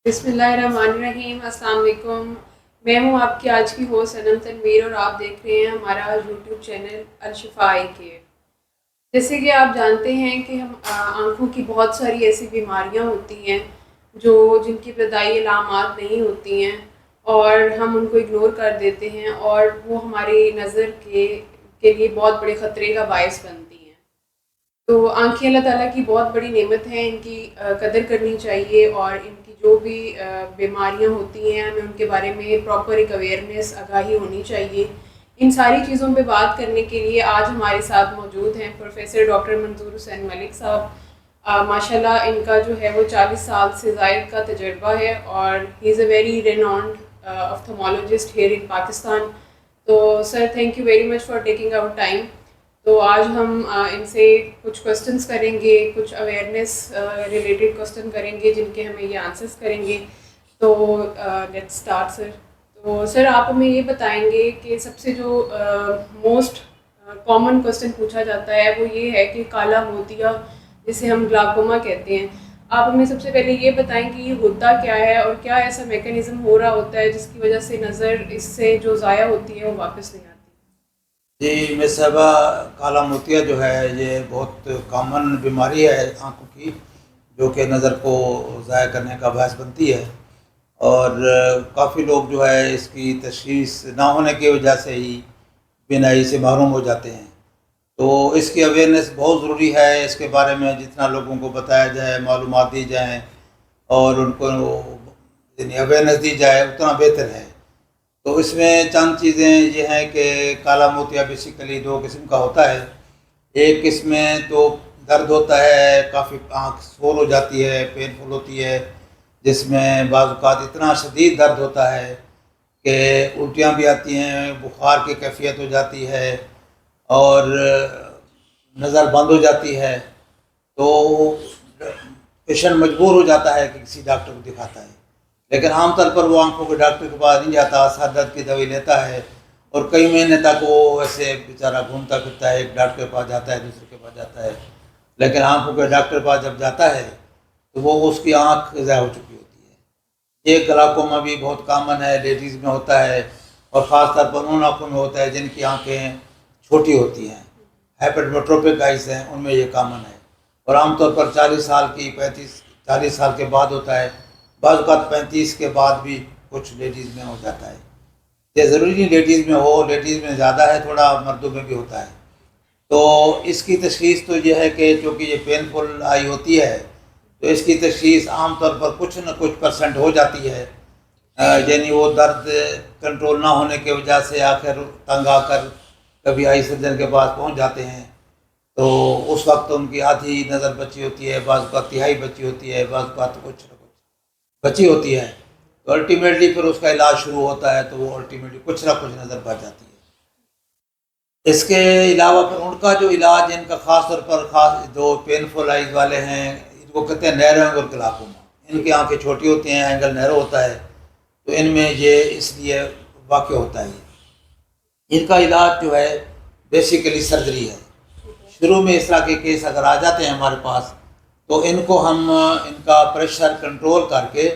بسم اللہ الرحمن الرحیم۔ السلام علیکم۔ میں ہوں آپ کی آج کی ہوسٹ انم تنویر اور آپ دیکھ رہے ہیں ہمارا یوٹیوب چینل الشفاء کے۔ جیسے کہ آپ جانتے ہیں کہ ہم آنکھوں کی بہت ساری ایسی بیماریاں ہوتی ہیں جن کی ابتدائی علامات نہیں ہوتی ہیں اور ہم ان کو اگنور کر دیتے ہیں اور وہ ہماری نظر کے لیے بہت بڑے خطرے کا باعث بنتی ہیں۔ تو آنکھیں اللہ تعالیٰ کی بہت بڑی نعمت ہیں، ان کی قدر کرنی چاہیے اور ان کی جو بھی بیماریاں ہوتی ہیں ہمیں ان کے بارے میں پراپر ایک اویئرنیس آگاہی ہونی چاہیے۔ ان ساری چیزوں پہ بات کرنے کے لیے آج ہمارے ساتھ موجود ہیں پروفیسر ڈاکٹر منظور حسین ملک صاحب۔ ماشاءاللہ ان کا جو ہے وہ 40 سال سے زائد کا تجربہ ہے اور he is a very renowned ophthalmologist here in Pakistan. تو sir thank you very much for taking our time. تو آج ہم ان سے کچھ کوسچنس کریں گے، کچھ اویئرنیس ریلیٹڈ کوسچن کریں گے جن کے ہمیں یہ آنسرس کریں گے۔ تو لیٹس اسٹارٹ سر۔ تو سر آپ ہمیں یہ بتائیں گے کہ سب سے جو موسٹ کامن کوسچن پوچھا جاتا ہے وہ یہ ہے کہ کالا موتیا جسے ہم گلاکوما کہتے ہیں، آپ ہمیں سب سے پہلے یہ بتائیں کہ یہ ہوتا کیا ہے اور کیا ایسا میکانزم ہو رہا ہوتا ہے جس کی وجہ سے نظر اس سے جو ضائع ہوتی ہے وہ واپس نہیں آتی؟ جی میں صاحبہ، کالا موتیا جو ہے یہ بہت کامن بیماری ہے آنکھوں کی، جو کہ نظر کو ضائع کرنے کا باعث بنتی ہے، اور کافی لوگ جو ہے اس کی تشخیص نہ ہونے کی وجہ سے ہی بینائی سے محروم ہو جاتے ہیں۔ تو اس کی اویئرنیس بہت ضروری ہے، اس کے بارے میں جتنا لوگوں کو بتایا جائے، معلومات دی جائیں اور ان کو یعنی اویئرنیس دی جائے اتنا بہتر ہے۔ تو اس میں چند چیزیں یہ ہیں کہ کالا موتیا بیسیکلی دو قسم کا ہوتا ہے۔ ایک قسم میں تو درد ہوتا ہے، کافی آنکھ سور ہو جاتی ہے، پینفل ہوتی ہے، جس میں بعض اوقات اتنا شدید درد ہوتا ہے کہ الٹیاں بھی آتی ہیں، بخار کی کیفیت ہو جاتی ہے اور نظر بند ہو جاتی ہے۔ تو پیشنٹ مجبور ہو جاتا ہے کہ کسی ڈاکٹر کو دکھاتا ہے، لیکن عام طور پر وہ آنکھوں کے ڈاکٹر کے پاس نہیں جاتا، سر درد کی دوائی لیتا ہے اور کئی مہینے تک وہ ایسے بیچارہ گھومتا پھرتا ہے، ایک ڈاکٹر کے پاس جاتا ہے، دوسرے کے پاس جاتا ہے، لیکن آنکھوں کے ڈاکٹر کے پاس جب جاتا ہے تو وہ اس کی آنکھ ضائع ہو چکی ہوتی ہے۔ یہ گلاکوما بھی بہت کامن ہے، لیڈیز میں ہوتا ہے اور خاص طور پر ان آنکھوں میں ہوتا ہے جن کی آنکھیں چھوٹی ہوتی ہیں، ہائپرمیٹروپک آئز ہیں، ان میں یہ کامن ہے اور عام طور پر 40 سال کے بعد ہوتا ہے، بعض اوقات 35 کے بعد بھی کچھ لیڈیز میں ہو جاتا ہے۔ یہ ضروری نہیں لیڈیز میں ہو، لیڈیز میں زیادہ ہے تھوڑا، مردوں میں بھی ہوتا ہے۔ تو اس کی تشخیص تو یہ ہے کہ چونکہ یہ پینفل آئی ہوتی ہے تو اس کی تشخیص عام طور پر کچھ نہ کچھ پرسنٹ ہو جاتی ہے، یعنی وہ درد کنٹرول نہ ہونے کی وجہ سے آخر تنگ آ کر کبھی آئی سرجن کے پاس پہنچ جاتے ہیں، تو اس وقت ان کی آدھی نظر بچی ہوتی ہے، بعض اوقات تہائی بچی ہوتی ہے، بعض اوقات کچھ نہ کچھ بچی ہوتی ہے، تو الٹیمیٹلی پھر اس کا علاج شروع ہوتا ہے تو وہ الٹیمیٹلی کچھ نہ کچھ نظر بچ جاتی ہے۔ اس کے علاوہ پھر ان کا جو علاج، ان کا خاص طور پر خاص جو پینفل آئز والے ہیں ان کو کہتے ہیں نیرو اینگل گلاکوما، ان کی آنکھیں چھوٹی ہوتی ہیں، اینگل نیرو ہوتا ہے، تو ان میں یہ اس لیے واقع ہوتا ہے۔ ان کا علاج جو ہے بیسیکلی سرجری ہے۔ شروع میں اس طرح کے کیس اگر آ جاتے ہیں ہمارے پاس تو ان کو ہم ان کا پریشر کنٹرول کر کے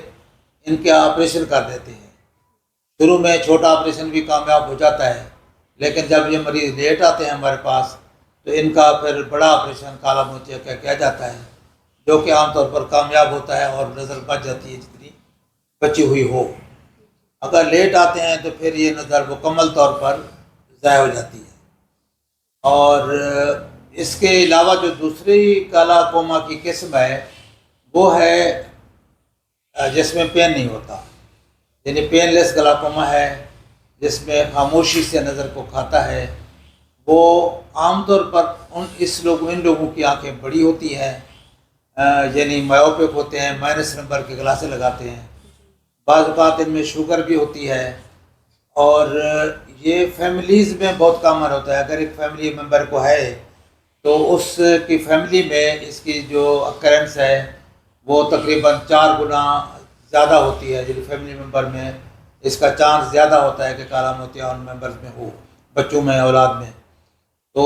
ان کے آپریشن کر دیتے ہیں۔ شروع میں چھوٹا آپریشن بھی کامیاب ہو جاتا ہے، لیکن جب یہ مریض لیٹ آتے ہیں ہمارے پاس تو ان کا پھر بڑا آپریشن کالا موتیا کا کیا جاتا ہے، جو کہ عام طور پر کامیاب ہوتا ہے اور نظر بچ جاتی ہے جتنی بچی ہوئی ہو۔ اگر لیٹ آتے ہیں تو پھر یہ نظر مکمل طور پر ضائع ہو جاتی ہے۔ اور اس کے علاوہ جو دوسری کالا کوما کی قسم ہے وہ ہے جس میں پین نہیں ہوتا، یعنی پین لیس گلاکوما ہے، جس میں خاموشی سے نظر کو کھاتا ہے۔ وہ عام طور پر ان لوگوں کی آنکھیں بڑی ہوتی ہیں، یعنی مایوپک ہوتے ہیں، مائنس نمبر کے گلاسیں لگاتے ہیں، بعض اوقات ان میں شوگر بھی ہوتی ہے، اور یہ فیملیز میں بہت کامن ہوتا ہے۔ اگر ایک فیملی ممبر کو ہے تو اس کی فیملی میں اس کی جو اکرنس ہے وہ تقریباً 4 گنا زیادہ ہوتی ہے، یعنی فیملی ممبر میں اس کا چانس زیادہ ہوتا ہے کہ کالا موتیا ان ممبرز میں ہو، بچوں میں، اولاد میں۔ تو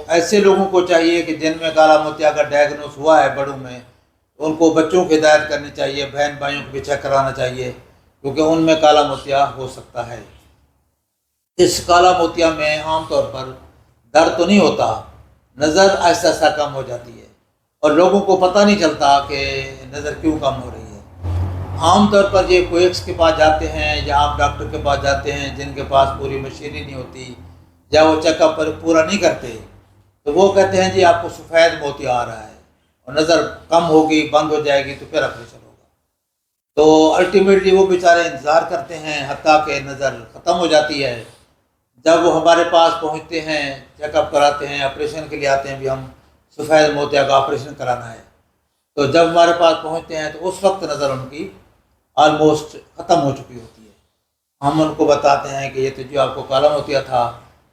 ایسے لوگوں کو چاہیے کہ جن میں کالا موتیا کا ڈائگنوس ہوا ہے بڑوں میں، ان کو بچوں کی ہدایت کرنی چاہیے، بہن بھائیوں کو بھی چیک کرانا چاہیے، کیونکہ ان میں کالا موتیا ہو سکتا ہے۔ اس کالا موتیا میں عام طور پر درد تو نہیں ہوتا، نظر آہستہ آہستہ کم ہو جاتی ہے اور لوگوں کو پتہ نہیں چلتا کہ نظر کیوں کم ہو رہی ہے۔ عام طور پر یہ کوئکس کے پاس جاتے ہیں یا آپ ڈاکٹر کے پاس جاتے ہیں جن کے پاس پوری مشینری نہیں ہوتی یا وہ چیک اپ پر پورا نہیں کرتے، تو وہ کہتے ہیں جی آپ کو سفید موتیا آ رہا ہے اور نظر کم ہوگی، بند ہو جائے گی تو پھر آپریشن ہوگا۔ تو الٹیمیٹلی وہ بیچارے انتظار کرتے ہیں حتیٰ کہ نظر ختم ہو جاتی ہے۔ جب وہ ہمارے پاس پہنچتے ہیں، چیک اپ کراتے ہیں، آپریشن کے لیے آتے ہیں، بھی ہم سفید موتیا کا آپریشن کرانا ہے، تو جب ہمارے پاس پہنچتے ہیں تو اس وقت نظر ان کی آلموسٹ ختم ہو چکی ہوتی ہے۔ ہم ان کو بتاتے ہیں کہ یہ تو جو آپ کو کالا موتیا تھا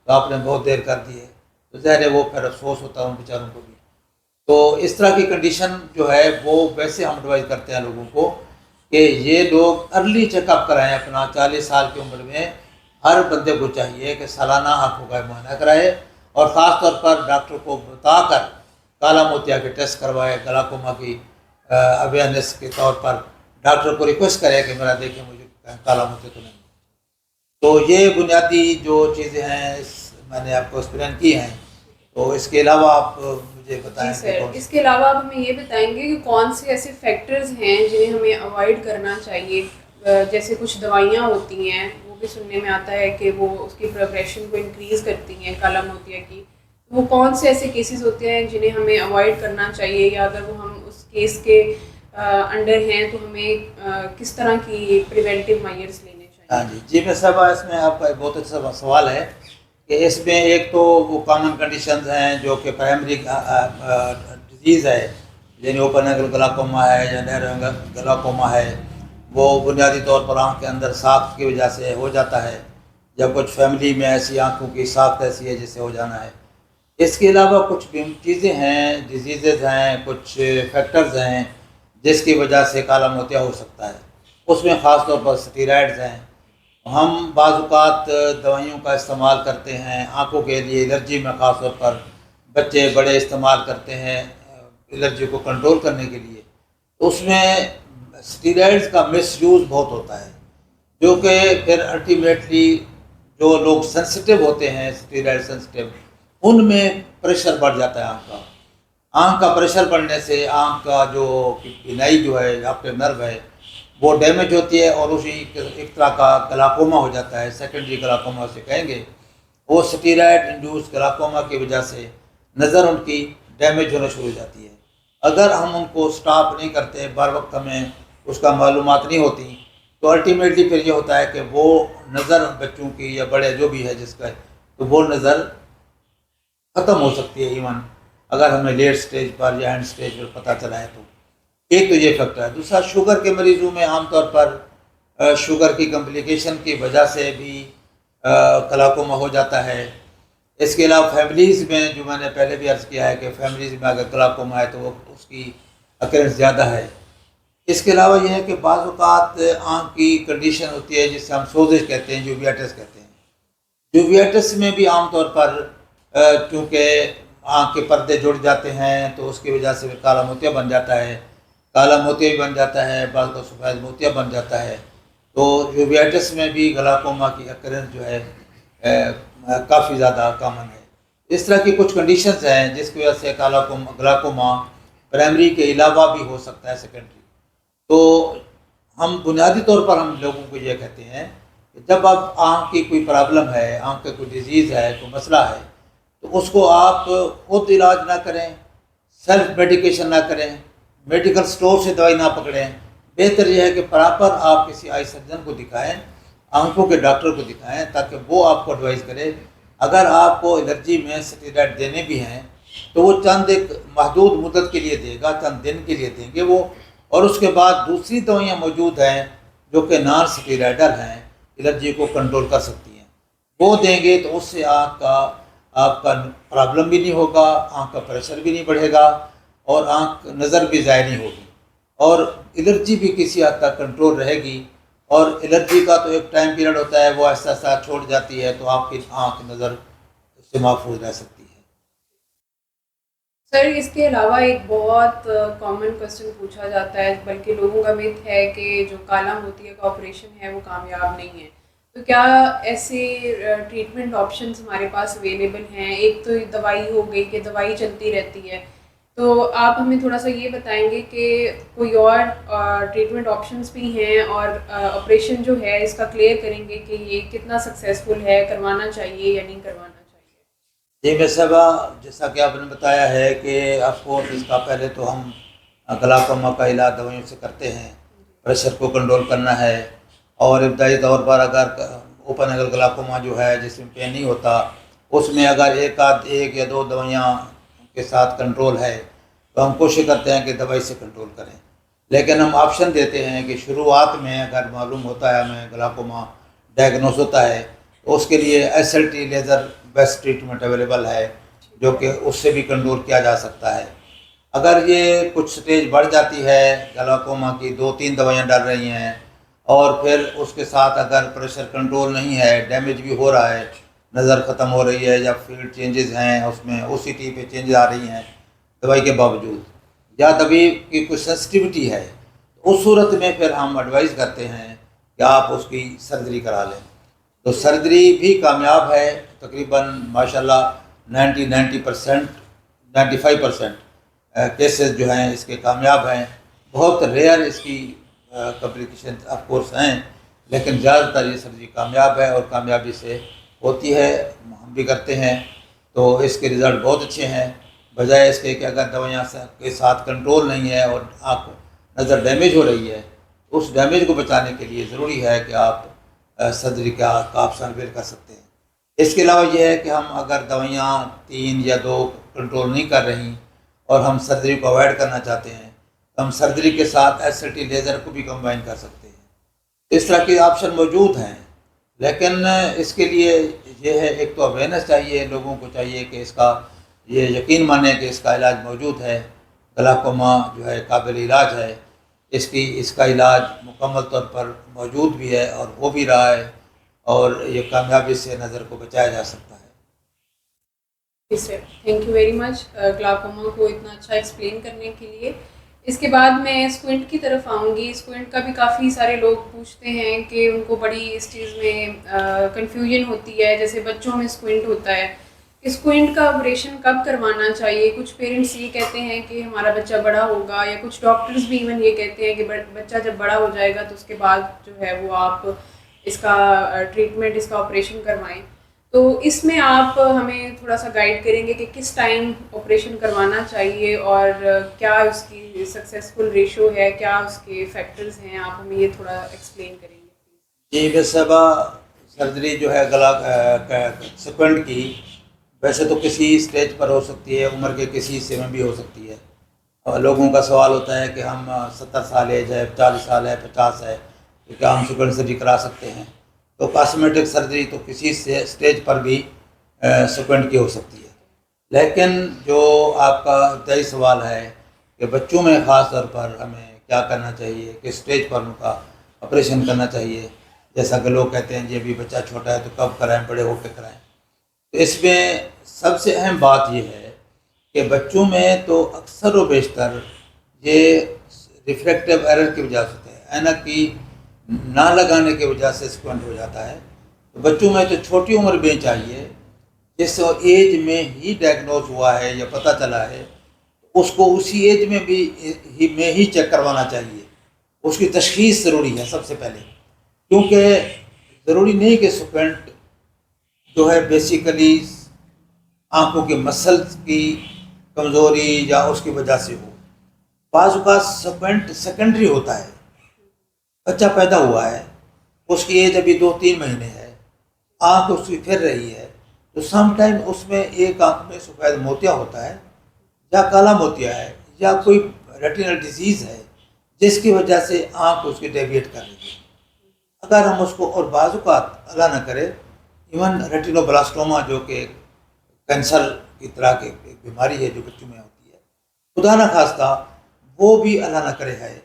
تو آپ نے بہت دیر کر دی ہے، تو ظاہر ہے وہ پھر افسوس ہوتا ہے ان بیچاروں کو بھی۔ تو اس طرح کی کنڈیشن جو ہے وہ ویسے ہم ایڈوائز کرتے ہیں لوگوں کو کہ یہ لوگ ارلی چیک اپ کرائیں اپنا۔ 40 سال کی عمر میں ہر بندے کو چاہیے کہ سالانہ آنکھوں کا معائنہ کرائے اور خاص طور پر ڈاکٹر کو بتا کر کالا موتیا کے ٹیسٹ کروائے، گلاکوما کی اویئرنیس کے طور پر ڈاکٹر کو ریکویسٹ کرے کہ میرا دیکھیں مجھے کالا موتیا تو نہیں۔ تو یہ بنیادی جو چیزیں ہیں میں نے آپ کو ایکسپلین کی ہیں، تو اس کے علاوہ آپ مجھے بتائیں۔ جی سر، اس کے علاوہ آپ ہمیں یہ بتائیں گے کہ کون سے ایسے فیکٹرز ہیں جنہیں ہمیں اوائڈ کرنا چاہیے؟ جیسے کچھ دوائیاں ہوتی ہیں، وہ بھی سننے میں آتا ہے کہ وہ اس کی پروگریشن کو انکریز کرتی ہیں کالا موتیا کی، وہ کون سے ایسے کیسز ہوتے ہیں جنہیں ہمیں اوائڈ کرنا چاہیے، یا اگر وہ ہم اس کیس کے انڈر ہیں تو ہمیں کس طرح کی پریونٹیو میئرز لینے چاہیے؟ ہاں جی میں صاحبہ، اس میں آپ کا ایک بہت اچھا سوال ہے کہ اس میں ایک تو وہ کامن کنڈیشنز ہیں جو کہ پرائمری ڈیزیز ہے، یعنی اوپن اینگل گلاکوما ہے یا نیرو اینگل گلاکوما ہے، وہ بنیادی طور پر آنکھ کے اندر ساخت کی وجہ سے ہو جاتا ہے، جب کچھ فیملی میں ایسی آنکھوں کی ساخت ایسی ہے جس سے ہو جانا ہے۔ اس کے علاوہ کچھ چیزیں ہیں، ڈیزیزز ہیں، کچھ فیکٹرز ہیں جس کی وجہ سے کالا موتیا ہو سکتا ہے۔ اس میں خاص طور پر سٹیرائڈز ہیں۔ ہم بعض اوقات دوائیوں کا استعمال کرتے ہیں آنکھوں کے لیے، الرجی میں خاص طور پر بچے بڑے استعمال کرتے ہیں الرجی کو کنٹرول کرنے کے لیے، تو اس میں سٹیرائڈز کا مس یوز بہت ہوتا ہے، جو کہ پھر الٹیمیٹلی جو لوگ سینسٹیو ہوتے ہیں سٹیرائڈ سینسٹیو، ان میں پریشر بڑھ جاتا ہے آنکھ کا۔ آنکھ کا پریشر بڑھنے سے آنکھ کا جو بینائی جو ہے آپ کے نرو ہے وہ ڈیمیج ہوتی ہے اور اسی ایک طرح کا گلاکوما ہو جاتا ہے، سیکنڈری گلاکوما اسے کہیں گے۔ وہ سٹیرائڈ انڈیوس گلاکوما کی وجہ سے نظر ان کی ڈیمیج ہونا شروع ہو جاتی ہے۔ اگر ہم ان کو سٹاپ نہیں کرتے، بر وقت ہمیں اس کا معلومات نہیں ہوتی، تو الٹیمیٹلی پھر یہ ہوتا ہے کہ وہ نظر بچوں کی یا بڑے جو بھی ہے جس کا، تو وہ نظر ختم ہو سکتی ہے ایون اگر ہمیں لیٹ سٹیج پر یا اینڈ سٹیج پر پتہ چلا ہے تو۔ ایک تو یہ فیکٹر ہے۔ دوسرا، شوگر کے مریضوں میں عام طور پر شوگر کی کمپلیکیشن کی وجہ سے بھی گلاکوما ہو جاتا ہے۔ اس کے علاوہ فیملیز میں، جو میں نے پہلے بھی عرض کیا ہے کہ فیملیز میں اگر گلاکوما ہے تو وہ اس کی اکرنس زیادہ ہے۔ اس کے علاوہ یہ ہے کہ بعض اوقات آنکھ کی کنڈیشن ہوتی ہے جس سے ہم سوزش کہتے ہیں، یوویٹس کہتے ہیں۔ یوویٹس میں بھی عام طور پر کیونکہ آنکھ کے پردے جڑ جاتے ہیں تو اس کی وجہ سے کالا موتیا بن جاتا ہے، کالا موتیا بھی بن جاتا ہے، بعض کا سفید موتیا بن جاتا ہے۔ تو یوویٹس میں بھی گلاکوما کی اکرنس جو ہے کافی زیادہ کامن ہے۔ اس طرح کی کچھ کنڈیشنز ہیں جس کی وجہ سے گلاکوما پرائمری کے علاوہ بھی ہو سکتا ہے سیکنڈری۔ تو ہم بنیادی طور پر ہم لوگوں کو یہ کہتے ہیں کہ جب آپ آنکھ کی کوئی پرابلم ہے، آنکھ کا کوئی ڈیزیز ہے، کوئی مسئلہ ہے، تو اس کو آپ خود علاج نہ کریں، سیلف میڈیکیشن نہ کریں، میڈیکل سٹور سے دوائی نہ پکڑیں۔ بہتر یہ ہے کہ پراپر آپ کسی آئی سرجن کو دکھائیں، آنکھوں کے ڈاکٹر کو دکھائیں، تاکہ وہ آپ کو ایڈوائز کرے۔ اگر آپ کو الرجی میں سٹیرائڈ دینے بھی ہیں تو وہ چند ایک محدود مدت کے لیے دے گا، چند دن کے لیے دیں گے وہ، اور اس کے بعد دوسری دوائیاں موجود ہیں جو کہ نان سٹیرائڈل ہیں، الرجی کو کنٹرول کر سکتی ہیں، وہ دیں گے تو اس سے آپ کا پرابلم بھی نہیں ہوگا، آنکھ کا پریشر بھی نہیں بڑھے گا اور آنکھ نظر بھی ضائع نہیں ہوگی، اور الرجی بھی کسی حد تک کنٹرول رہے گی۔ اور الرجی کا تو ایک ٹائم پیریڈ ہوتا ہے، وہ آہستہ آہستہ چھوڑ جاتی ہے تو آپ کی آنکھ نظر سے محفوظ رہ سکتی ہے۔ سر اس کے علاوہ ایک بہت کامن کوشچن پوچھا جاتا ہے، بلکہ لوگوں کا مت ہے کہ جو کالا موتیا کا آپریشن ہے وہ کامیاب نہیں ہے، تو کیا ایسے ٹریٹمنٹ آپشنس ہمارے پاس اویلیبل ہیں؟ ایک تو دوائی ہو گئی کہ دوائی چلتی رہتی ہے، تو آپ ہمیں تھوڑا سا یہ بتائیں گے کہ کوئی اور ٹریٹمنٹ آپشنس بھی ہیں، اور آپریشن جو ہے اس کا کلیئر کریں گے کہ یہ کتنا سکسیزفل ہے، کروانا چاہیے یا نہیں کروانا چاہیے؟ جی میں صاحبہ، جیسا کہ آپ نے بتایا ہے کہ آف کورس اس کا پہلے تو ہم گلاکوما کا علاج دوائیوں سے کرتے ہیں، پریشر کو کنٹرول کرنا ہے، اور ابتدائی طور پر اگر اوپن اینگل گلاکوما جو ہے جس میں پین نہیں ہوتا، اس میں اگر ایک یا دو دوائیاں کے ساتھ کنٹرول ہے تو ہم کوشش کرتے ہیں کہ دوائی سے کنٹرول کریں، لیکن ہم آپشن دیتے ہیں کہ شروعات میں اگر معلوم ہوتا ہے ہمیں گلاکوما ڈائگنوز ہوتا ہے تو اس کے لیے S L T laser best treatment available ہے، جو کہ اس سے بھی کنٹرول کیا جا سکتا ہے۔ اگر یہ کچھ سٹیج بڑھ جاتی ہے، گلاکوما کی 2-3 دوائیاں ڈال رہی ہیں، اور پھر اس کے ساتھ اگر پریشر کنٹرول نہیں ہے، ڈیمیج بھی ہو رہا ہے، نظر ختم ہو رہی ہے یا فیلڈ چینجز ہیں، اس میں او سی ٹی پہ چینجز آ رہی ہیں دوائی کے باوجود، یا دوائی کی کوئی سینسٹیوٹی ہے، اس صورت میں پھر ہم ایڈوائز کرتے ہیں کہ آپ اس کی سرجری کرا لیں۔ تو سرجری بھی کامیاب ہے، تقریباً ماشاءاللہ 90% 95% کیسز جو ہیں اس کے کامیاب ہیں۔ بہت ریئر اس کی کمپلیکیشن آف کورس ہیں، لیکن زیادہ تر یہ سرجری کامیاب ہے، اور کامیابی سے ہوتی ہے، ہم بھی کرتے ہیں، تو اس کے رزلٹ بہت اچھے ہیں، بجائے اس کے کہ اگر دوائیاں کے ساتھ کنٹرول نہیں ہے اور آپ نظر ڈیمیج ہو رہی ہے، اس ڈیمیج کو بچانے کے لیے ضروری ہے کہ آپ سرجری کا آپشن اویل کر سکتے ہیں۔ اس کے علاوہ یہ ہے کہ ہم اگر دوائیاں 3 یا 2 کنٹرول نہیں کر رہی اور ہم سرجری کو اوائڈ کرنا چاہتے ہیں، تو ہم سرجری کے ساتھ ایس ایل ٹی لیزر کو بھی کمبائن کر سکتے ہیں۔ اس طرح کے آپشن موجود ہیں، لیکن اس کے لیے یہ ہے، ایک تو اویئرنیس چاہیے، لوگوں کو چاہیے کہ اس کا یہ یقین مانیں کہ اس کا علاج موجود ہے، گلاکوما جو ہے قابل علاج ہے، اس کا علاج مکمل طور پر موجود بھی ہے اور ہو بھی رہا ہے، اور یہ کامیابی سے نظر کو بچایا جا سکتا ہے۔ جی سر، تھینک یو ویری مچ گلاکوما کو اتنا اچھا ایکسپلین کرنے کے لیے۔ اس کے بعد میں اسکوئنٹ کی طرف آؤں گی۔ اسکوئنٹ کا بھی کافی سارے لوگ پوچھتے ہیں کہ ان کو بڑی اس چیز میں کنفیوژن ہوتی ہے، جیسے بچوں میں اسکوئنٹ ہوتا ہے، اسکوئنٹ کا آپریشن کب کروانا چاہیے؟ کچھ پیرنٹس یہ کہتے ہیں کہ ہمارا بچہ بڑا ہوگا، یا کچھ ڈاکٹرز بھی ایون یہ کہتے ہیں کہ بچہ جب بڑا ہو جائے گا تو اس کے بعد جو ہے وہ آپ اس کا ٹریٹمنٹ، اس کا آپریشن کروائیں۔ تو اس میں آپ ہمیں تھوڑا سا گائیڈ کریں گے کہ کس ٹائم آپریشن کروانا چاہیے، اور کیا اس کی سکسیزفل ریشو ہے، کیا اس کے فیکٹرز ہیں، آپ ہمیں یہ تھوڑا ایکسپلین کریں گے؟ جی بس صاحبہ، سرجری جو ہے گلا سیکوینٹ کی، ویسے تو کسی اسٹیج پر ہو سکتی ہے، عمر کے کسی حصے میں بھی ہو سکتی ہے، اور لوگوں کا سوال ہوتا ہے کہ ہم 70 سال ایج ہے، 40 سال ہے، 50 ہے، تو کیا ہم سیکوینٹ سرجری کرا سکتے ہیں؟ تو کاسمیٹک سرجری تو کسی اسٹیج پر بھی سیکوینٹ کی ہو سکتی ہے، لیکن جو آپ کا ابتدائی سوال ہے کہ بچوں میں خاص طور پر ہمیں کیا کرنا چاہیے، کس اسٹیج پر ان کا آپریشن کرنا چاہیے، جیسا کہ لوگ کہتے ہیں جی ابھی بچہ چھوٹا ہے تو کب کرائیں، بڑے ہو کے کرائیں، تو اس میں سب سے اہم بات یہ ہے کہ بچوں میں تو اکثر و بیشتر یہ ریفریکٹیو ایرر کی وجہ سے ہوتا ہے، اینک کی نہ لگانے کی وجہ سے اسکوینٹ ہو جاتا ہے۔ تو بچوں میں تو چھوٹی عمر میں چاہیے، جس ایج میں ہی ڈائگنوز ہوا ہے یا پتہ چلا ہے، اس کو اسی ایج میں ہی چیک کروانا چاہیے، اس کی تشخیص ضروری ہے سب سے پہلے، کیونکہ ضروری نہیں کہ سیکوینٹ جو ہے بیسیکلی آنکھوں کے مسلز کی کمزوری یا اس کی وجہ سے ہو، بعض اوقات سیکوینٹ سیکنڈری ہوتا ہے، بچہ پیدا ہوا ہے، اس کی ایج ابھی 2-3 مہینے ہے، آنکھ اس کی پھر رہی ہے، تو سم ٹائم اس میں ایک آنکھ میں سفید موتیا ہوتا ہے، یا کالا موتیا ہے، یا کوئی ریٹینل ڈیزیز ہے جس کی وجہ سے آنکھ اس کی ڈیویٹ کر رہی ہے۔ اگر ہم اس کو، اور بعض اوقات اللہ نہ کرے ایون ریٹینوبلاسٹوما جو کہ کینسر کی طرح کی ایک بیماری ہے جو بچوں میں ہوتی ہے، خدا نہ خواستہ وہ بھی اللہ نہ کرے ہے،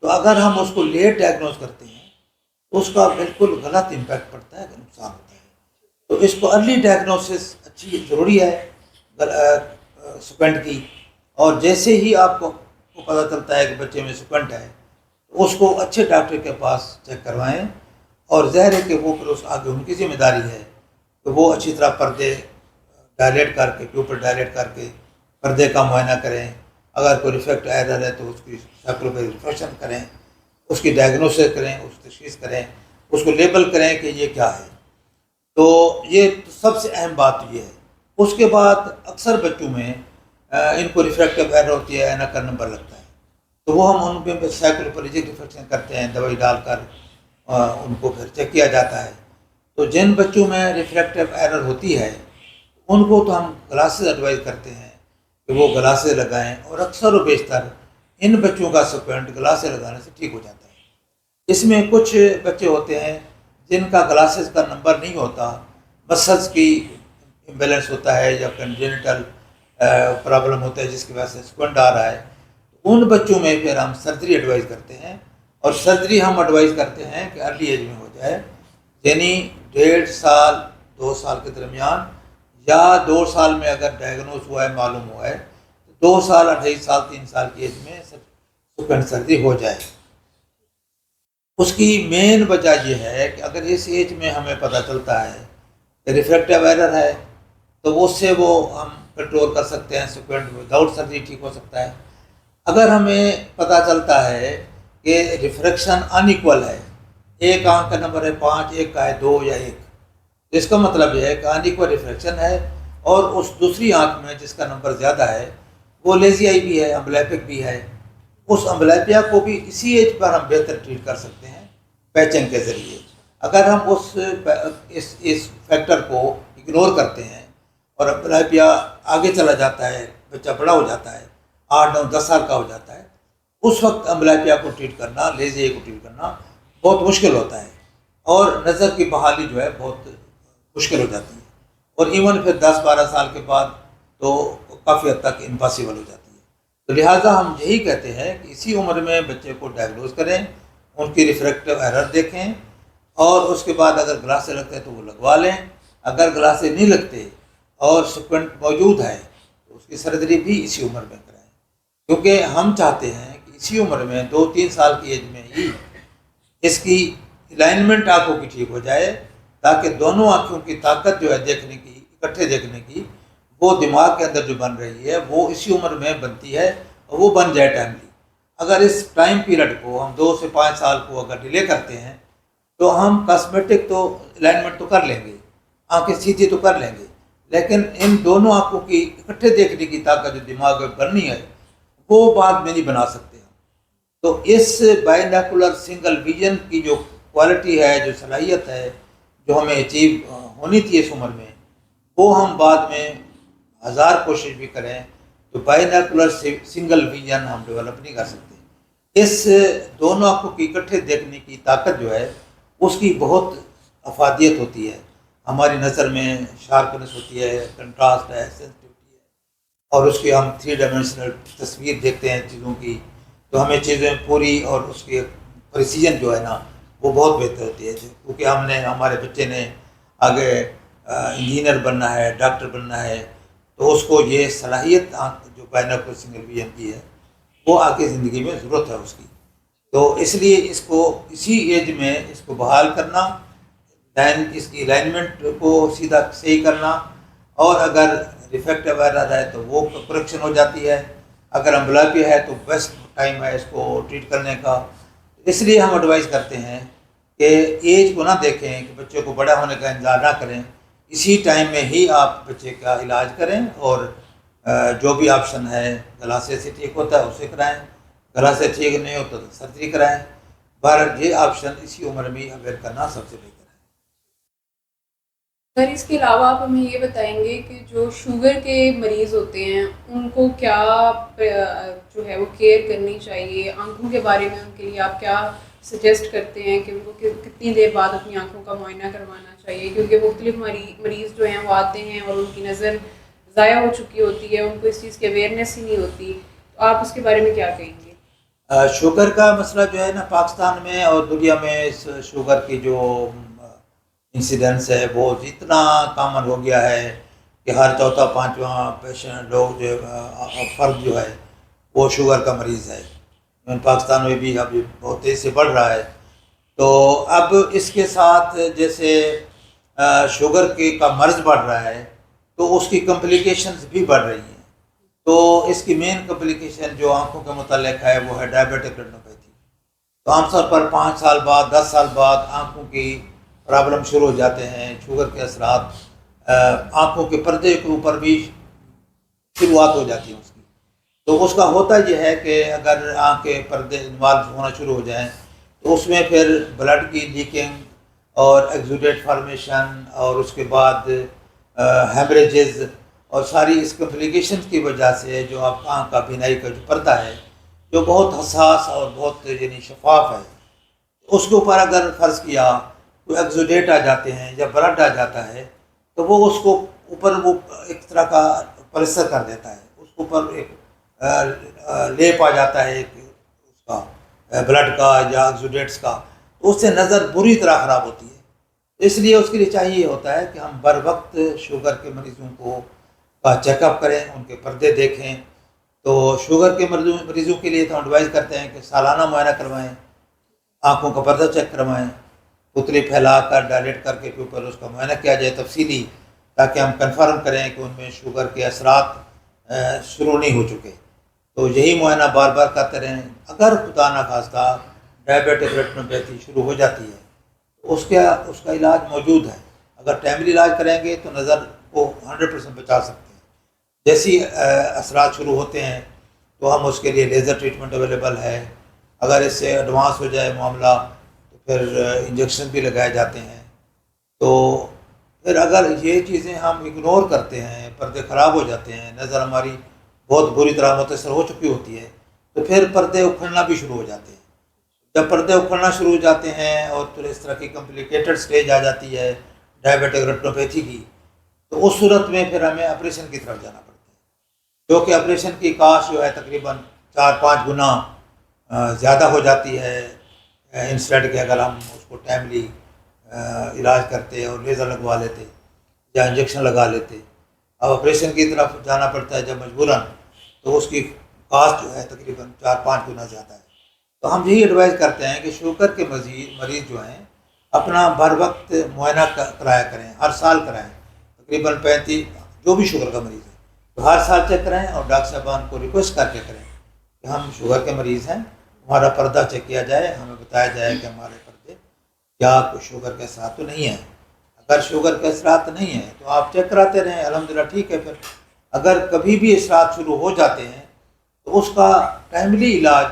تو اگر ہم اس کو لیٹ ڈائگنوز کرتے ہیں تو اس کا بالکل غلط امپیکٹ پڑتا ہے، نقصان ہوتا ہے۔ تو اس کو ارلی ڈائگنوسس اچھی ضروری ہے سیکوینٹ کی، اور جیسے ہی آپ کو پتہ چلتا ہے کہ بچے میں سیکوینٹ ہے تو اس کو اچھے ڈاکٹر کے پاس چیک کروائیں، اور ظاہر ہے کہ وہ پھر اس آگے ان کی ذمہ داری ہے کہ وہ اچھی طرح پردے ڈائلیٹ کر کے پیوپل ڈائلیٹ کر کے پردے کا معائنہ کریں، اگر کوئی ریفیکٹ ایرر ہے تو اس کی سائیکلوپیتھی ریفریکشن کریں، اس کی ڈائگنوسس کریں، اس کی تشخیص کریں، اس کو لیبل کریں کہ یہ کیا ہے۔ تو یہ سب سے اہم بات یہ ہے۔ اس کے بعد اکثر بچوں میں ان کو ریفریکٹیو ایرر ہوتی ہے، اینا کا نمبر لگتا ہے، تو وہ ہم ان پہ سائیکلوپیتھک ریفریکشن کرتے ہیں، دوائی ڈال کر ان کو پھر چیک کیا جاتا ہے۔ تو جن بچوں میں ریفریکٹیو ایرر ہوتی ہے ان کو تو ہم گلاسز ایڈوائز کرتے ہیں کہ وہ گلاسز لگائیں، اور اکثر و بیشتر ان بچوں کا سیکوینٹ گلاسز لگانے سے ٹھیک ہو جاتا ہے۔ اس میں کچھ بچے ہوتے ہیں جن کا گلاسز کا نمبر نہیں ہوتا، مسلس کی امبیلنس ہوتا ہے یا کنجینٹل پرابلم ہوتا ہے جس کی وجہ سے سیکوینٹ آ رہا ہے، ان بچوں میں پھر ہم سرجری ایڈوائز کرتے ہیں، اور سرجری ہم ایڈوائز کرتے ہیں کہ ارلی ایج میں ہو جائے، یعنی 1.5 سال 2 سال کے درمیان، یا 2 سال میں اگر ڈائگنوز ہوا ہے معلوم ہوا ہے تو 2 سال 2.5 سال 3 سال کی ایج میں سیکوینٹ سرجری ہو جائے۔ اس کی مین وجہ یہ ہے کہ اگر اس ایج میں ہمیں پتہ چلتا ہے کہ ریفریکٹیو ایرر ہے تو اس سے وہ ہم کنٹرول کر سکتے ہیں، سیکوینٹ وداؤٹ سرجری ٹھیک ہو سکتا ہے۔ اگر ہمیں پتہ چلتا ہے کہ ریفریکشن ان ایکول ہے، ایک آنکھ کا نمبر ہے 5، ایک کا ہے 2 یا 1، تو اس کا مطلب یہ ہے کہ ان ایکول ریفریکشن ہے، اور اس دوسری آنکھ میں جس کا نمبر زیادہ ہے وہ لیزی آئی بھی ہے، امبلیپک بھی ہے، اس امبلیپیا کو بھی اسی ایج پر ہم بہتر ٹریٹ کر سکتے ہیں پیچنگ کے ذریعے۔ اگر ہم اس فیکٹر کو اگنور کرتے ہیں اور امبلیپیا آگے چلا جاتا ہے، بچہ بڑا ہو جاتا ہے، 8 9 10 سال کا ہو جاتا ہے، اس وقت امبلیپیا کو ٹریٹ کرنا، لیزی آئی کو ٹریٹ کرنا بہت مشکل ہوتا ہے، اور نظر کی بحالی جو ہے بہت مشکل ہو جاتی ہے، اور ایون پھر 10 12 سال کے بعد تو کافی حد تک امپاسبل ہو جاتی ہے۔ تو لہٰذا ہم یہی کہتے ہیں کہ اسی عمر میں بچے کو ڈائگنوز کریں، ان کی ریفریکٹیو ایرر دیکھیں، اور اس کے بعد اگر گلاسے لگتے ہیں تو وہ لگوا لیں، اگر گلاسے نہیں لگتے اور سیکوینٹ موجود ہے تو اس کی سرجری بھی اسی عمر میں کرائیں، کیونکہ ہم چاہتے ہیں کہ اسی عمر میں 2 3 سال کی ایج میں ہی اس کی الائنمنٹ آنکھوں کی ٹھیک ہو جائے، تاکہ دونوں آنکھوں کی طاقت جو ہے دیکھنے کی، اکٹھے دیکھنے کی، وہ دماغ کے اندر جو بن رہی ہے وہ اسی عمر میں بنتی ہے، اور وہ بن جائے ٹائملی۔ اگر اس ٹائم پیریڈ کو ہم 2 سے 5 سال کو اگر ڈیلے کرتے ہیں تو ہم کاسمیٹک تو الائنمنٹ تو کر لیں گے، آنکھیں سیدھی تو کر لیں گے، لیکن ان دونوں آنکھوں کی اکٹھے دیکھنے کی طاقت جو دماغ میں بننی ہے وہ بعد میں نہیں بنا سکتے ہم۔ تو اس بائنوکولر سنگل ویژن کی جو کوالٹی ہے، جو صلاحیت ہے، جو ہمیں اچیو ہونی تھی اس عمر میں، وہ ہم بعد میں 1000 کوشش بھی کریں تو بائنوکولر سنگل ویژن ہم ڈیولپ نہیں کر سکتے۔ اس دونوں آنکھوں کی اکٹھے دیکھنے کی طاقت جو ہے اس کی بہت افادیت ہوتی ہے، ہماری نظر میں شارپنس ہوتی ہے، کنٹراسٹ ہے، سینسٹیوٹی ہے، اور اس کی ہم 3 ڈائمینشنل تصویر دیکھتے ہیں چیزوں کی، تو ہمیں چیزیں پوری اور اس کی پریسیجن جو ہے نا وہ بہت بہتر ہوتی ہے، کیونکہ ہمارے بچے نے آگے انجینئر بننا ہے، ڈاکٹر بننا ہے، تو اس کو یہ صلاحیت جو بائنوکولر سنگل ویژن کی ہے وہ آگے زندگی میں ضرورت ہے اس کی۔ تو اس لیے اس کو اسی ایج میں اس کو بحال کرنا، اس کی الائنمنٹ کو سیدھا صحیح کرنا، اور اگر ریفریکٹیو ایرر ہے تو وہ کریکشن ہو جاتی ہے، اگر امبلیپیا ہے تو بیسٹ ٹائم ہے اس کو ٹریٹ کرنے کا۔ اس لیے ہم ایڈوائز کرتے ہیں کہ ایج کو نہ دیکھیں، کہ بچے کو بڑا ہونے کا انتظار نہ کریں، اسی ٹائم میں ہی آپ بچے کا علاج کریں، اور جو بھی آپشن ہے گلاسے سے ٹھیک ہوتا ہے اسے کرائیں، گلاسے ٹھیک نہیں ہوتا تو سرجری کرائیں۔ بہرحال یہ آپشن اسی عمر میں اویئر کرنا سب سے بہتر ہے۔ سر اس کے علاوہ آپ ہمیں یہ بتائیں گے کہ جو شوگر کے مریض ہوتے ہیں ان کو کیا جو ہے وہ کیئر کرنی چاہیے، آنکھوں کے بارے میں ان کے لیے آپ کیا سجیسٹ کرتے ہیں کہ ان کو کتنی دیر بعد اپنی آنکھوں کا معائنہ کروانا چاہیے، کیونکہ مختلف مریض جو ہیں وہ آتے ہیں اور ان کی نظر ضائع ہو چکی ہوتی ہے، ان کو اس چیز کی اویئرنیس ہی نہیں ہوتی، تو آپ اس کے بارے میں کیا کہیں گے؟ شوگر کا مسئلہ جو ہے نا پاکستان میں اور دنیا میں اس شوگر کی جو انسیڈنس ہے وہ اتنا کامن ہو گیا ہے کہ ہر چوتھا پانچواں پیشنٹ لوگ جو فرد جو ہے وہ شوگر کا مریض ہے. پاکستان میں بھی اب بہت تیزی سے بڑھ رہا ہے. تو اب اس کے ساتھ جیسے شوگر کا مرض بڑھ رہا ہے تو اس کی کمپلیکیشنز بھی بڑھ رہی ہیں. تو اس کی مین کمپلیکیشن جو آنکھوں کے متعلق ہے وہ ہے ڈائبیٹک ریٹینوپیتھی. تو عام طور پر 5 سال بعد 10 سال بعد آنکھوں کی پرابلم شروع ہو جاتے ہیں. شوگر کے اثرات آنکھوں کے پردے کے اوپر بھی شروعات ہو جاتی ہیں اس کی. تو اس کا ہوتا یہ ہے کہ اگر آنکھ کے پردے انوالو ہونا شروع ہو جائیں تو اس میں پھر بلڈ کی لیکنگ اور ایگزوڈیٹ فارمیشن اور اس کے بعد ہیمریجز اور ساری اس کمپلیکیشنز کی وجہ سے جو آپ آنکھ کا بینائی کا جو پردہ ہے جو بہت حساس اور بہت یعنی شفاف ہے اس کے اوپر اگر فرض کیا کوئی ایگزوڈیٹ آ جاتے ہیں یا بلڈ آ جاتا ہے تو وہ اس کو اوپر وہ ایک طرح کا پلسٹر کر دیتا ہے. اس کے اوپر ایک لیپ آ جاتا ہے ایک اس کا بلڈ کا یا ایگزوڈیٹس کا. تو اس سے نظر بری طرح خراب ہوتی ہے. اس لیے اس کے لیے چاہیے ہوتا ہے کہ ہم بر وقت شوگر کے مریضوں کو کا چیک اپ کریں, ان کے پردے دیکھیں. تو شوگر کے مریضوں کے لیے تو ہم ایڈوائز کرتے ہیں کہ سالانہ معائنہ کروائیں, آنکھوں کا پردہ چیک کروائیں, پتلی پھیلا کر ڈائلیٹ کر کے اوپر اس کا معائنہ کیا جائے تفصیلی, تاکہ ہم کنفرم کریں کہ ان میں شوگر کے اثرات شروع نہیں ہو چکے. تو یہی معائنہ بار بار کرتے رہیں. اگر خدا نخواستہ ڈائبیٹک ریٹینوپیتھی شروع ہو جاتی ہے تو اس کا علاج موجود ہے. اگر ٹائملی علاج کریں گے تو نظر کو 100% بچا سکتے ہیں. جیسی اثرات شروع ہوتے ہیں تو ہم اس کے لیے لیزر ٹریٹمنٹ اویلیبل ہے. اگر اس سے ایڈوانس ہو جائے معاملہ تو پھر انجیکشن بھی لگائے جاتے ہیں. تو پھر اگر یہ چیزیں ہم اگنور کرتے ہیں, پردے خراب ہو جاتے ہیں, نظر ہماری بہت بری طرح متاثر ہو چکی ہوتی ہے, تو پھر پردے اکھڑنا بھی شروع ہو جاتے ہیں. جب پردے اکھڑنا شروع ہو جاتے ہیں اور پھر اس طرح کی کمپلیکیٹڈ سٹیج آ جاتی ہے ڈائبیٹک ریٹینوپیتھی کی, تو اس صورت میں پھر ہمیں آپریشن کی طرف جانا پڑتا ہے. جو کہ آپریشن کی کاسٹ جو ہے تقریباً 4-5 گنا زیادہ ہو جاتی ہے انسٹیڈ کہ اگر ہم اس کو ٹائملی علاج کرتے اور لیزر لگوا لیتے یا انجیکشن لگا لیتے. اب آپریشن کی طرف جانا پڑتا ہے جب مجبوراً, تو اس کی کاسٹ جو ہے تقریباً 4-5 گنا زیادہ ہے. تو ہم یہی ایڈوائز کرتے ہیں کہ شوگر کے مریض جو ہیں اپنا بر وقت معائنہ کرایا کریں, ہر سال کرائیں. تقریباً 35 جو بھی شوگر کا مریض ہے تو ہر سال چیک کریں, اور ڈاکٹر صاحبان کو ریکویسٹ کر کے کریں کہ ہم شوگر کے مریض ہیں, ہمارا پردہ چیک کیا جائے, ہمیں بتایا جائے کہ ہمارے پردے کیا کوئی شوگر کے اثرات تو نہیں ہیں. اگر شوگر کے اثرات نہیں ہیں تو آپ چیک کراتے رہیں, الحمدللہ ٹھیک ہے. پھر اگر کبھی بھی اثرات شروع ہو جاتے ہیں تو اس کا ٹائملی علاج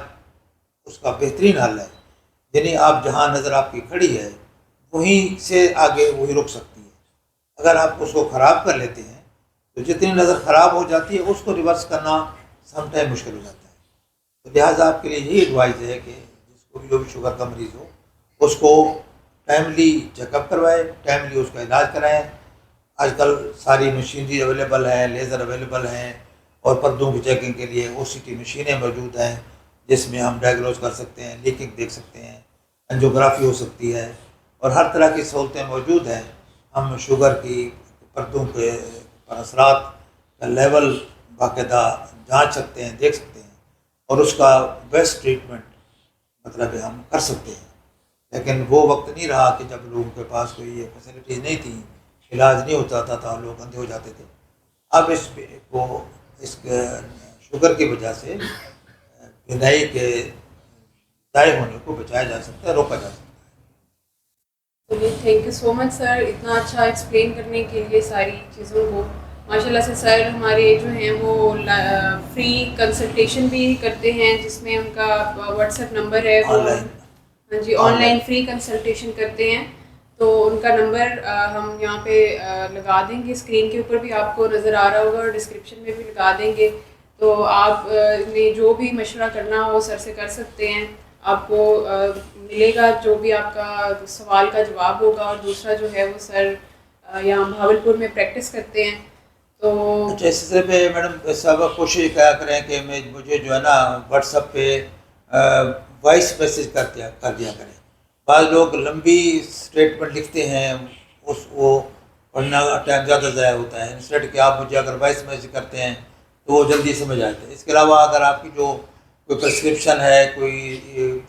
اس کا بہترین حل ہے. یعنی آپ جہاں نظر آپ کی کھڑی ہے وہیں سے آگے وہی رک سکتی ہے. اگر آپ اس کو خراب کر لیتے ہیں تو جتنی نظر خراب ہو جاتی ہے اس کو ریورس کرنا سم ٹائم مشکل ہو جاتا ہے. تو لہٰذا آپ کے لیے یہی ایڈوائز ہے کہ جس کو بھی جو بھی شوگر کا مریض ہو اس کو ٹائملی چیک اپ کروائے, ٹائملی اس کا علاج کرائیں. آج کل ساری مشینری اویلیبل ہے, لیزر اویلیبل ہیں, اور پردوں کی چیکنگ کے لیے OCT مشینیں موجود ہیں جس میں ہم ڈائگنوز کر سکتے ہیں, لیکنگ دیکھ سکتے ہیں, انجیوگرافی ہو سکتی ہے, اور ہر طرح کی سہولتیں موجود ہیں. ہم شوگر کی پردوں کے پر اثرات کا لیول باقاعدہ جانچ سکتے ہیں, دیکھ سکتے ہیں, اور اس کا بیسٹ ٹریٹمنٹ مطلب ہم کر سکتے ہیں. لیکن وہ وقت نہیں رہا کہ جب لوگوں کے پاس کوئی یہ فیسلٹیز نہیں تھیں, علاج نہیں ہوتا تھا, لوگ اندھے ہو جاتے تھے. اب اس شوگر کی وجہ سے بینائی کے ضائع ہونے کو بچایا جا سکتا ہے, روکا جا سکتا ہے. چلیے, تھینک یو سو مچ سر, اتنا اچھا ایکسپلین کرنے کے لیے ساری چیزوں کو. ماشاء اللہ سے سر ہمارے جو ہیں وہ فری کنسلٹیشن بھی کرتے ہیں, جس میں ان کا واٹس ایپ نمبر ہے, وہ ہاں جی آن لائن فری کنسلٹیشن کرتے ہیں. تو ان کا نمبر ہم یہاں پہ لگا دیں گے, اسکرین کے اوپر بھی آپ کو نظر آ رہا ہوگا, اور ڈسکرپشن میں بھی لگا دیں گے. تو آپ نے جو بھی مشورہ کرنا ہو سر سے کر سکتے ہیں, آپ کو ملے گا جو بھی آپ کا سوال کا جواب ہوگا. اور دوسرا جو ہے وہ سر یہاں بھاولپور میں پریکٹس کرتے ہیں. تو اچھا, اس سلسلے پہ میڈم صاحبہ کوشش کیا کریں کہ مجھے جو ہے نا واٹس ایپ پہ وائس میسیج کر دیا کریں. بعض لوگ لمبی اسٹیٹمنٹ لکھتے ہیں, وہ پڑھنا ٹائم زیادہ ضائع ہوتا ہے، انسٹیڈ کہ آپ مجھے اگر وائس میسج کرتے ہیں تو وہ جلدی سمجھ آتے ہیں۔ اس کے علاوہ اگر آپ کی جو کوئی پرسکرپشن ہے، کوئی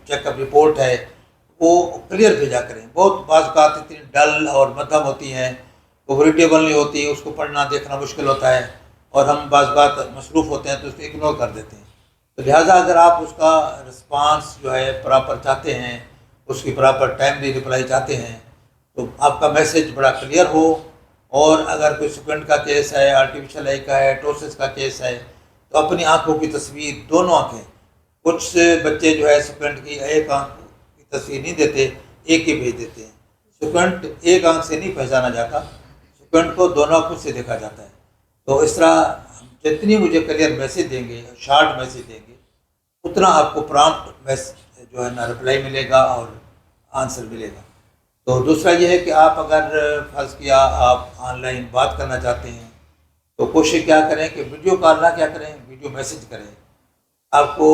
چیک اپ رپورٹ ہے، وہ کلیئر بھیجا کریں۔ بہت بعض اوقات اتنی ڈل اور مدھم ہوتی ہیں، وہ ریڈیبل نہیں ہوتی، اس کو پڑھنا دیکھنا مشکل ہوتا ہے، اور ہم بعض بات مصروف ہوتے ہیں تو اس کو اگنور کر دیتے ہیں۔ تو لہٰذا اگر آپ اس کا رسپانس جو ہے پراپر چاہتے ہیں، اس کی پراپر ٹائملی رپلائی چاہتے ہیں، تو آپ کا میسج بڑا کلیئر ہو۔ اور اگر کوئی سیکوینٹ کا کیس ہے، آرٹیفیشل آئی کا ہے، ٹوسس کا کیس ہے، تو اپنی آنکھوں کی تصویر، دونوں آنکھیں، کچھ بچے جو ہے سیکوینٹ کی ایک آنکھ کی تصویر نہیں دیتے، ایک ہی بھیج دیتے ہیں۔ سیکوینٹ ایک آنکھ سے نہیں پہچانا جاتا، سیکوینٹ کو دونوں آنکھوں سے دیکھا جاتا ہے۔ تو اس طرح جتنی مجھے کلیئر میسج دیں گے، شارٹ میسج دیں گے، اتنا آپ کو پرامپٹ میسج جو ہے نا رپلائی ملے گا اور آنسر ملے گا۔ تو دوسرا یہ ہے کہ آپ اگر فرض کیا آپ آن لائن بات کرنا چاہتے ہیں تو کوشش کیا کریں کہ ویڈیو کال نہ کیا کریں، ویڈیو میسج کریں، آپ کو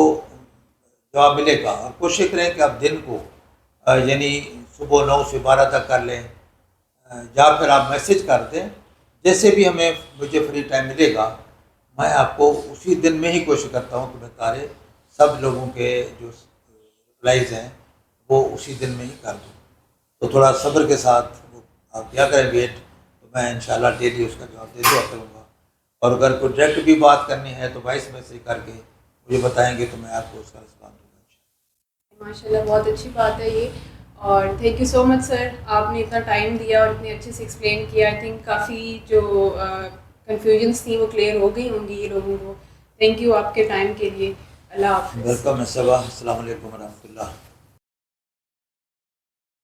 جواب ملے گا۔ اور کوشش کریں کہ آپ دن کو یعنی صبح 9 سے 12 تک کر لیں، یا پھر آپ میسج کر دیں، جیسے بھی مجھے فری ٹائم ملے گا، میں آپ کو اسی دن میں ہی کوشش کرتا ہوں کہ میں سارے سب لوگوں کے جو رپلائز ہیں وہ اسی دن میں ہی کر دوں۔ تو تھوڑا صبر کے ساتھ آپ کیا کریں ویٹ، تو میں انشاءاللہ ڈیلی اس کا جواب دے دیا کروں گا۔ اور اگر کوئی ڈائریکٹ بھی بات کرنی ہے تو وائس میسج کر کے مجھے بتائیں گے تو میں آپ کو اس کا رسپانس دوں گا۔ ماشاءاللہ بہت اچھی بات ہے یہ، اور تھینک یو سو مچ سر، آپ نے اتنا ٹائم دیا اور اتنے اچھے سے ایکسپلین کیا۔ آئی تھنک کافی جو کنفیوژنس تھیں وہ کلیئر ہو گئی ہوں گی یہ لوگوں کو۔ تھینک یو آپ کے ٹائم کے لیے۔ اللہ حافظ۔ ویلکم صبا، السلام علیکم ورحمۃ اللہ۔